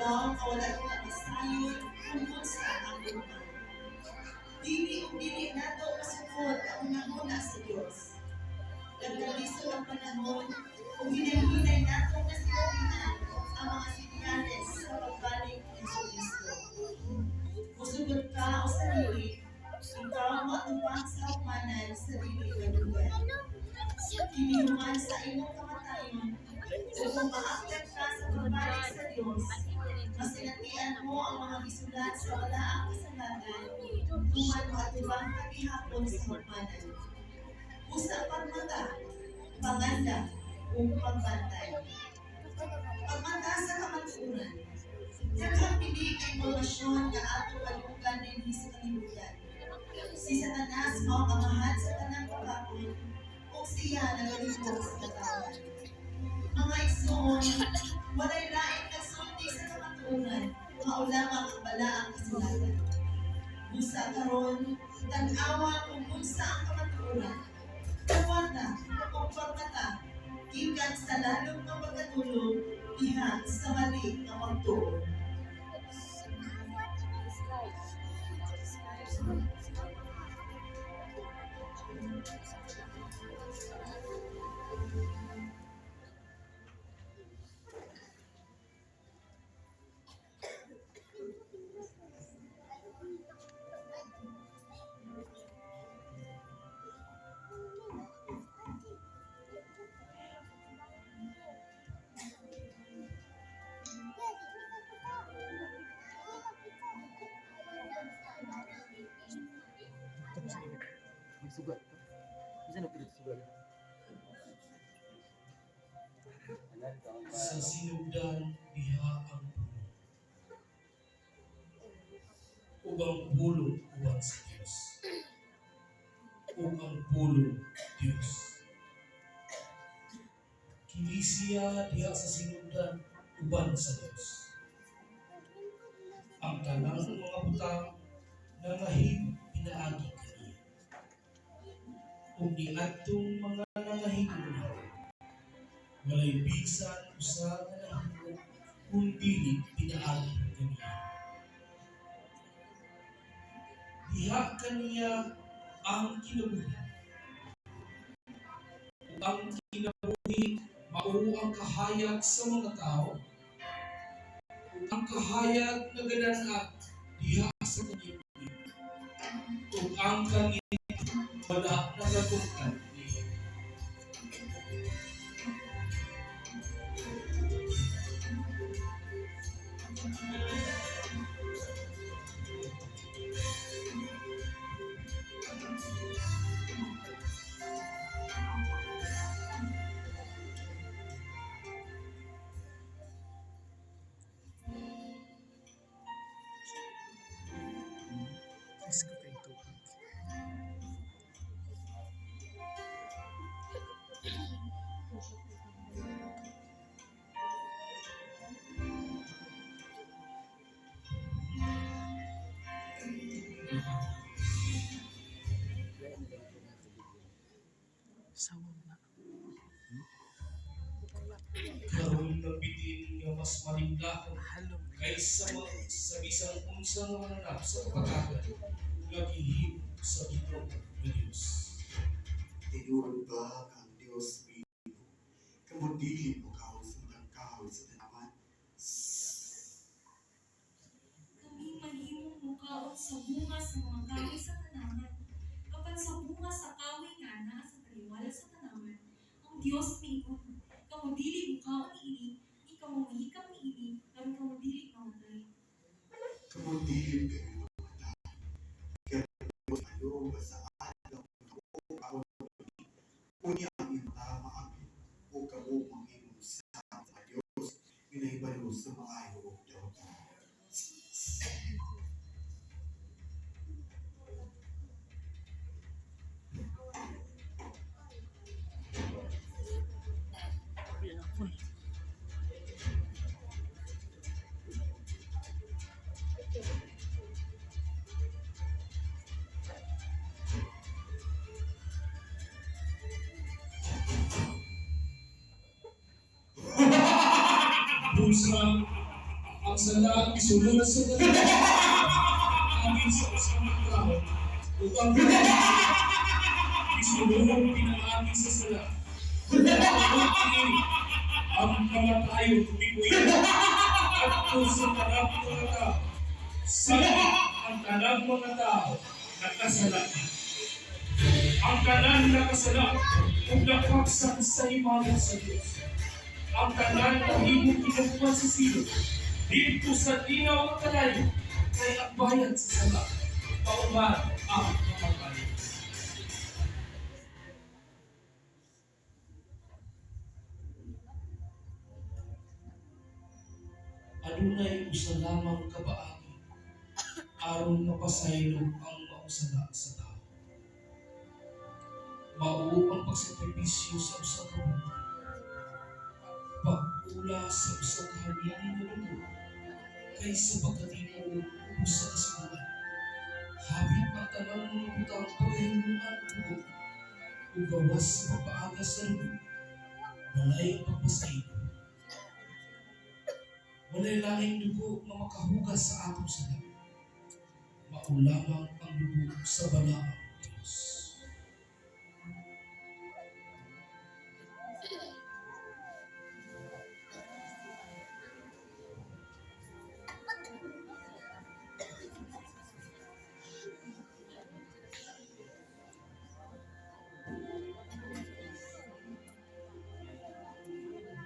Karon wala ko masayon tungkol sa akong Ama. Dili nato masugod ang una sa Dios. Nagkaliso ang panahon kung hinay-hinay nato nga sinabihan ang mga sinyales sa pagbalik ni Kristo. Musugod ka o sarili, ikaw matupang sa humanan sa dili gadugan. Kinihuman sa imong kamatayon, o kung maakyat ka sa pagbalik sa Diyos, masinatian mo ang mga gisulat sa walaang kasalanan, kuman matubang kagihapon sa humanan. Usa pagmata, paganda, o pagbantay. Pagmata sa kamaturan, daghang pili kay impormasyon nga ato palugan dinhi sa kalibutan. Si Satanas mao kamahan sa tanang pagkakon, o siya nagalibog sa katawan. Mga igsoon, walay lain kasulti sa kamaturan, maulamang ang balaang kasulatan. Busa karon, tanawa kung unsa ang kamaturan, kawata o pagmata, gikan sa lalong ng pagkatulog, diha sa mali na pagtuon. Sugat. Bisa na pilit sugat. Sa sinugdan diha ang pulo. Ubang pulo uban sa Dios. Ubang pulo Dios. Kini siya diha sa sinugdan uban sa Dios. Ang tanang mga butang nangahig pinaagi kaniya. Kung niadtong mga nangahigon na, walay bisan usa nga nahimo kung dili pinaagi kaniya. Diha kaniya ang kinabuhi. Ang kinabuhi mao ang kahayag sa mga tao. Ang kahayag na ganaan diha sa kaniya. Ug ang kaniya wala nagatukan niya. Karon nabitin nga mas malimlakon kaysa sa bisang unsang mananap sa kapatagan nga gihimo sa Ginoo nga Dios. Tinuod ba ang Dios bino? Kamo dili mo kaon sa mga kahoy sa tanaman. Kami mahimong mukaon sa bunga sa mga kahoy sa tanaman. Kapag sa bunga sa kahoy nga naa sa taliwala sa tanaman, ang Dios miingon, kamo dili mukaon niini, di kamo mahikap niini, aron kamo dili mamatay. Kamo dili kayo mamatay. Kaya Dios ayo sa adlaw ng kaon. Unya ang tama ang o kamo manghimong sa Dios ginahibalo sa maayo ug dawta. Busa Ang sala gisulod sa tanan. Amin sa usang tao. Ug ang gisulod pinaagi sa sala. Ang kamatayon tumikoy at sa tanang mga tao. Sakit ang tanang mga tao nakasala. Ang tanan nakasala ug napaksan sa imagen sa Dios. Ang tanan nahimong kinagkuhan sa silot dito sa linaw nga kalayo kay ang bayad sa sala pauban ang kamatayon. Adunay usa lamang kabaagi aron mapasaylo ang mausala sa tao. Mao ang pagsakripisyo sa usa ka buhay. Pagpula sa usa ka halili nga dugo kaysa pagkatino sa kasubuan. Habit ang tanang mga butang pagkahinuan dugo o gawas sa pagpaaga sa lugo. Walay ang pagpasaylo. Walay laing dugo na makahugas sa atong sala. Maulamang ang dugo sa balaang Diyos.